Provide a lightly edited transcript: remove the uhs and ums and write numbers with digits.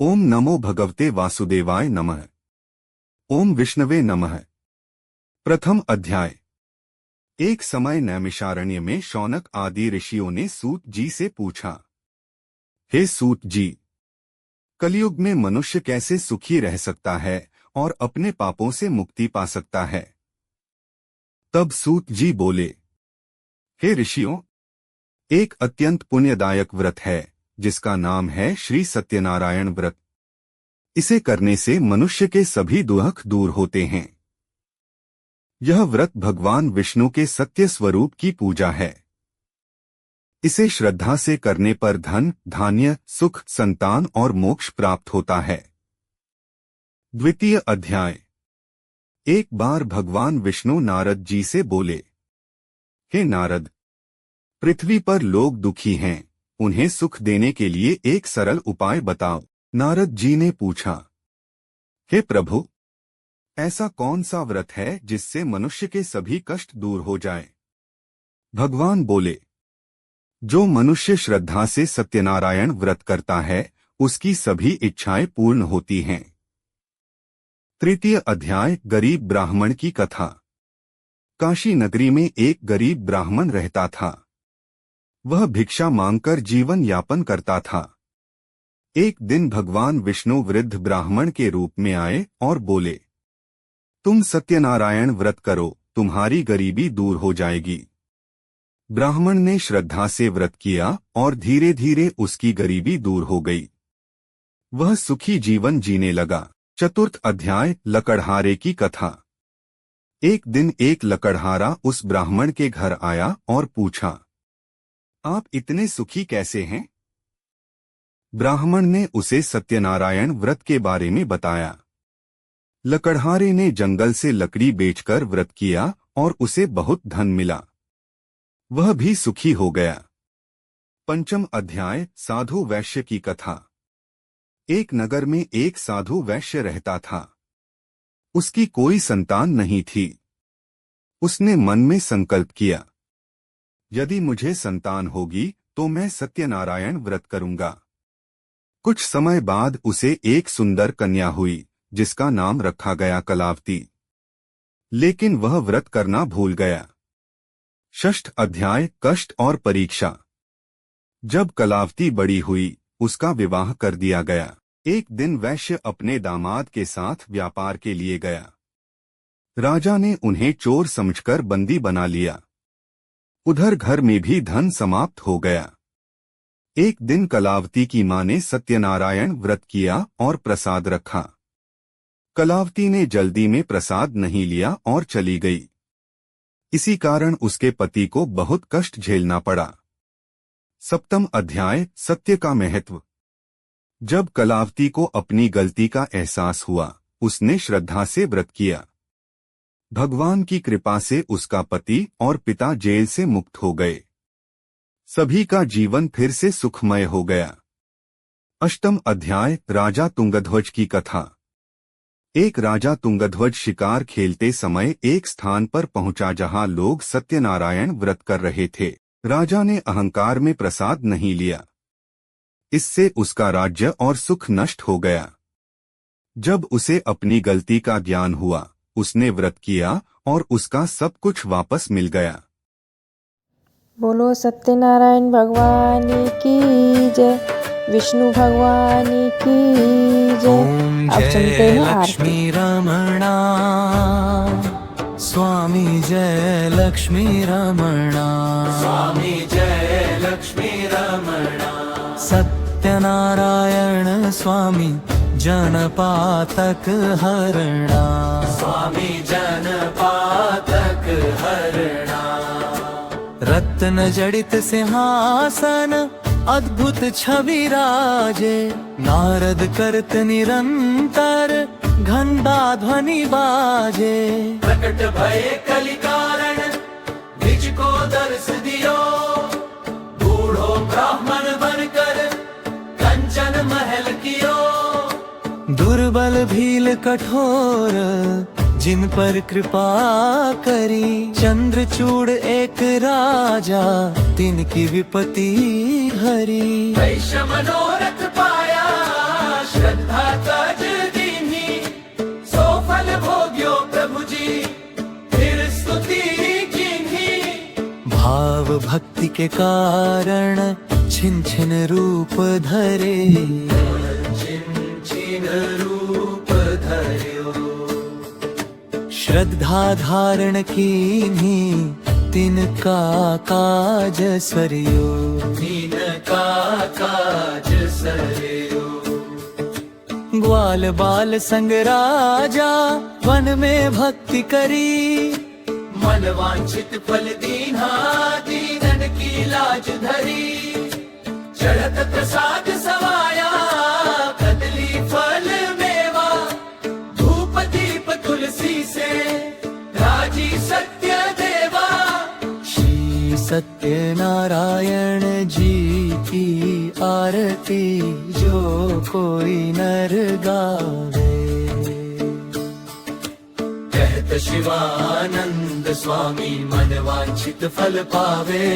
ओम नमो भगवते वासुदेवाय नमः। ओम विष्णवे नमः। प्रथम अध्याय। एक समय नैमिषारण्य में शौनक आदि ऋषियों ने सूत जी से पूछा, हे सूत जी, कलयुग में मनुष्य कैसे सुखी रह सकता है और अपने पापों से मुक्ति पा सकता है? तब सूत जी बोले, हे ऋषियों, एक अत्यंत पुण्यदायक व्रत है जिसका नाम है श्री सत्यनारायण व्रत। इसे करने से मनुष्य के सभी दुख दूर होते हैं। यह व्रत भगवान विष्णु के सत्य स्वरूप की पूजा है। इसे श्रद्धा से करने पर धन, धान्य, सुख, संतान और मोक्ष प्राप्त होता है। द्वितीय अध्याय। एक बार भगवान विष्णु नारद जी से बोले, हे नारद, पृथ्वी पर लोग दुखी हैं, उन्हें सुख देने के लिए एक सरल उपाय बताओ। नारद जी ने पूछा, हे प्रभु, ऐसा कौन सा व्रत है जिससे मनुष्य के सभी कष्ट दूर हो जाएं? भगवान बोले, जो मनुष्य श्रद्धा से सत्यनारायण व्रत करता है उसकी सभी इच्छाएं पूर्ण होती हैं। तृतीय अध्याय। गरीब ब्राह्मण की कथा। काशी नगरी में एक गरीब ब्राह्मण रहता था। वह भिक्षा मांगकर जीवन यापन करता था। एक दिन भगवान विष्णु वृद्ध ब्राह्मण के रूप में आए और बोले, तुम सत्यनारायण व्रत करो, तुम्हारी गरीबी दूर हो जाएगी। ब्राह्मण ने श्रद्धा से व्रत किया और धीरे धीरे उसकी गरीबी दूर हो गई। वह सुखी जीवन जीने लगा। चतुर्थ अध्याय। लकड़हारे की कथा। एक दिन एक लकड़हारा उस ब्राह्मण के घर आया और पूछा, आप इतने सुखी कैसे हैं? ब्राह्मण ने उसे सत्यनारायण व्रत के बारे में बताया। लकड़हारे ने जंगल से लकड़ी बेचकर व्रत किया और उसे बहुत धन मिला। वह भी सुखी हो गया। पंचम अध्याय। साधु वैश्य की कथा। एक नगर में एक साधु वैश्य रहता था। उसकी कोई संतान नहीं थी। उसने मन में संकल्प किया, यदि मुझे संतान होगी तो मैं सत्यनारायण व्रत करूंगा। कुछ समय बाद उसे एक सुंदर कन्या हुई जिसका नाम रखा गया कलावती। लेकिन वह व्रत करना भूल गया। षष्ठ अध्याय। कष्ट और परीक्षा। जब कलावती बड़ी हुई उसका विवाह कर दिया गया। एक दिन वैश्य अपने दामाद के साथ व्यापार के लिए गया। राजा ने उन्हें चोर समझकर बंदी बना लिया। उधर घर में भी धन समाप्त हो गया। एक दिन कलावती की मां ने सत्यनारायण व्रत किया और प्रसाद रखा। कलावती ने जल्दी में प्रसाद नहीं लिया और चली गई। इसी कारण उसके पति को बहुत कष्ट झेलना पड़ा। सप्तम अध्याय। सत्य का महत्व। जब कलावती को अपनी गलती का एहसास हुआ उसने श्रद्धा से व्रत किया। भगवान की कृपा से उसका पति और पिता जेल से मुक्त हो गए। सभी का जीवन फिर से सुखमय हो गया। अष्टम अध्याय। राजा तुंगध्वज की कथा। एक राजा तुंगध्वज शिकार खेलते समय एक स्थान पर पहुंचा जहां लोग सत्यनारायण व्रत कर रहे थे। राजा ने अहंकार में प्रसाद नहीं लिया। इससे उसका राज्य और सुख नष्ट हो गया। जब उसे अपनी गलती का ज्ञान हुआ उसने व्रत किया और उसका सब कुछ वापस मिल गया। बोलो सत्यनारायण भगवान की जय, विष्णु भगवान की जय। अब सुनते हैं लक्ष्मी रमणा, स्वामी जय लक्ष्मी रमणा, स्वामी जय लक्ष्मी रमणा। सत्यनारायण स्वामी जनपातक हरणा, स्वामी जनपातक हरणा। रत्न जड़ित सिंहासन अद्भुत छवि राजे, नारद करत निरंतर घंटा ध्वनि बाजे। प्रकट भये कलि कारण निज को दर्श दियो, बूढ़ो ब्राह्मण बनकर कंचन महल कियो। दुर्बल भील कठोर जिन पर कृपा करी, चंद्रचूड़ एक राजा तिनकी विपत्ति हरी। वैश्य मनोरथ पाया के कारण छिन छिन रूप धरे, छिन छिन रूप धर्यो। श्रद्धा धारण कीन्ही तिनका काज सर्यो, तिनका काज सर्यो। ग्वाल बाल संग राजा वन में भक्ति करी, मन वांछित फल दीन्हा दीनन की लाज धरी। चढ़त प्रसाद सवाया कदली फल मेवा, धूप दीप तुलसी से राजी सत्य देवा। श्री सत्यनारायण जी की आरती जो कोई नर गावे, कहत शिवानंद स्वामी मन वांछित फल पावे।